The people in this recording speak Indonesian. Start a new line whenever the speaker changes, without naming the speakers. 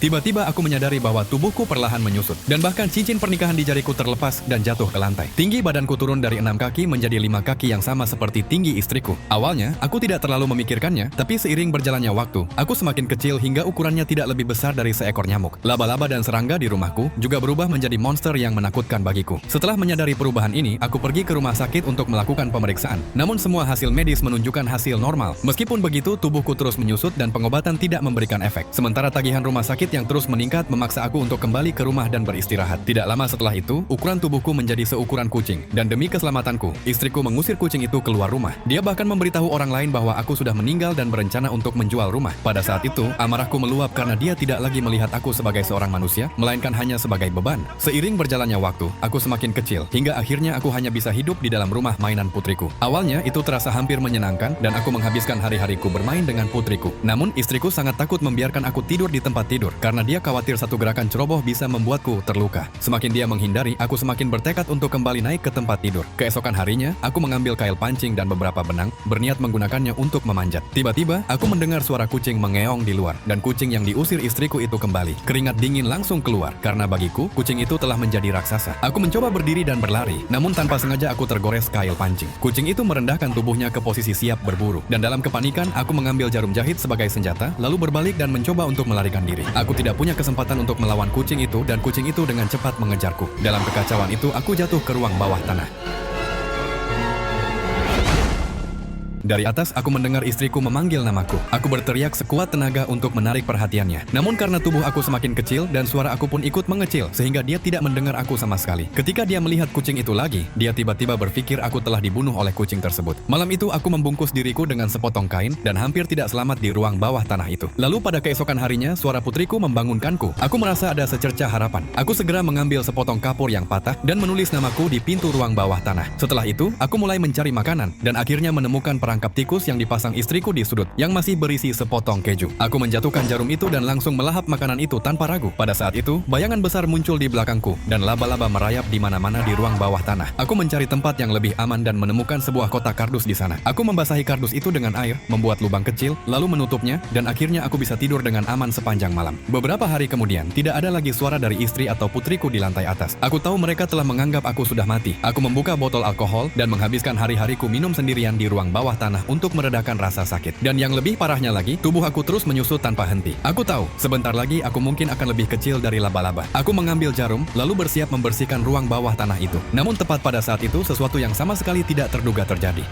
Tiba-tiba aku menyadari bahwa tubuhku perlahan menyusut, dan bahkan cincin pernikahan di jariku terlepas dan jatuh ke lantai. Tinggi badanku turun dari 6 kaki menjadi 5 kaki yang sama seperti tinggi istriku. Awalnya, aku tidak terlalu memikirkannya, tapi seiring berjalannya waktu, aku semakin kecil hingga ukurannya tidak lebih besar dari seekor nyamuk. Laba-laba dan serangga di rumahku juga berubah menjadi monster yang menakutkan bagiku. Setelah menyadari perubahan ini, aku pergi ke rumah sakit untuk melakukan pemeriksaan. Namun semua hasil medis menunjukkan hasil normal. Meskipun begitu, tubuhku terus menyusut dan pengobatan tidak memberikan efek. Sementara tagihan rumah sakit yang terus meningkat memaksa aku untuk kembali ke rumah dan beristirahat. Tidak lama setelah itu, ukuran tubuhku menjadi seukuran kucing. Dan demi keselamatanku, istriku mengusir kucing itu keluar rumah. Dia bahkan memberitahu orang lain bahwa aku sudah meninggal dan berencana untuk menjual rumah. Pada saat itu, amarahku meluap karena dia tidak lagi melihat aku sebagai seorang manusia, melainkan hanya sebagai beban. Seiring berjalannya waktu, aku semakin kecil, hingga akhirnya aku hanya bisa hidup di dalam rumah mainan putriku. Awalnya, itu terasa hampir menyenangkan, dan aku menghabiskan hari-hariku bermain dengan putriku. Namun, istriku sangat takut membiarkan aku tidur di tempat tidur, karena dia khawatir satu gerakan ceroboh bisa membuatku terluka. Semakin dia menghindari, aku semakin bertekad untuk kembali naik ke tempat tidur. Keesokan harinya, aku mengambil kail pancing dan beberapa benang, berniat menggunakannya untuk memanjat. Tiba-tiba, aku mendengar suara kucing mengeong di luar, dan kucing yang diusir istriku itu kembali. Keringat dingin langsung keluar, karena bagiku, kucing itu telah menjadi raksasa. Aku mencoba berdiri dan berlari, namun tanpa sengaja aku tergores kail pancing. Kucing itu merendahkan tubuhnya ke posisi siap berburu, dan dalam kepanikan, aku mengambil jarum jahit sebagai senjata, lalu berbalik dan mencoba untuk melarikan diri. Aku tidak punya kesempatan untuk melawan kucing itu, dan kucing itu dengan cepat mengejarku. Dalam kekacauan itu, aku jatuh ke ruang bawah tanah. Dari atas, aku mendengar istriku memanggil namaku. Aku berteriak sekuat tenaga untuk menarik perhatiannya. Namun karena tubuh aku semakin kecil dan suara aku pun ikut mengecil, sehingga dia tidak mendengar aku sama sekali. Ketika dia melihat kucing itu lagi, dia tiba-tiba berpikir aku telah dibunuh oleh kucing tersebut. Malam itu, aku membungkus diriku dengan sepotong kain dan hampir tidak selamat di ruang bawah tanah itu. Lalu pada keesokan harinya, suara putriku membangunkanku. Aku merasa ada secercah harapan. Aku segera mengambil sepotong kapur yang patah dan menulis namaku di pintu ruang bawah tanah. Setelah itu, aku mulai mencari makanan dan akhirnya menemukan perangkap tikus yang dipasang istriku di sudut, yang masih berisi sepotong keju. Aku menjatuhkan jarum itu dan langsung melahap makanan itu tanpa ragu. Pada saat itu, bayangan besar muncul di belakangku, dan laba-laba merayap di mana-mana di ruang bawah tanah. Aku mencari tempat yang lebih aman dan menemukan sebuah kotak kardus di sana. Aku membasahi kardus itu dengan air, membuat lubang kecil, lalu menutupnya, dan akhirnya aku bisa tidur dengan aman sepanjang malam. Beberapa hari kemudian, tidak ada lagi suara dari istri atau putriku di lantai atas. Aku tahu mereka telah menganggap aku sudah mati. Aku membuka botol alkohol dan menghabiskan hari-hariku minum sendirian di ruang bawah tanah untuk meredakan rasa sakit. Dan yang lebih parahnya lagi, tubuh aku terus menyusut tanpa henti. Aku tahu, sebentar lagi aku mungkin akan lebih kecil dari laba-laba. Aku mengambil jarum, lalu bersiap membersihkan ruang bawah tanah itu. Namun tepat pada saat itu, sesuatu yang sama sekali tidak terduga terjadi.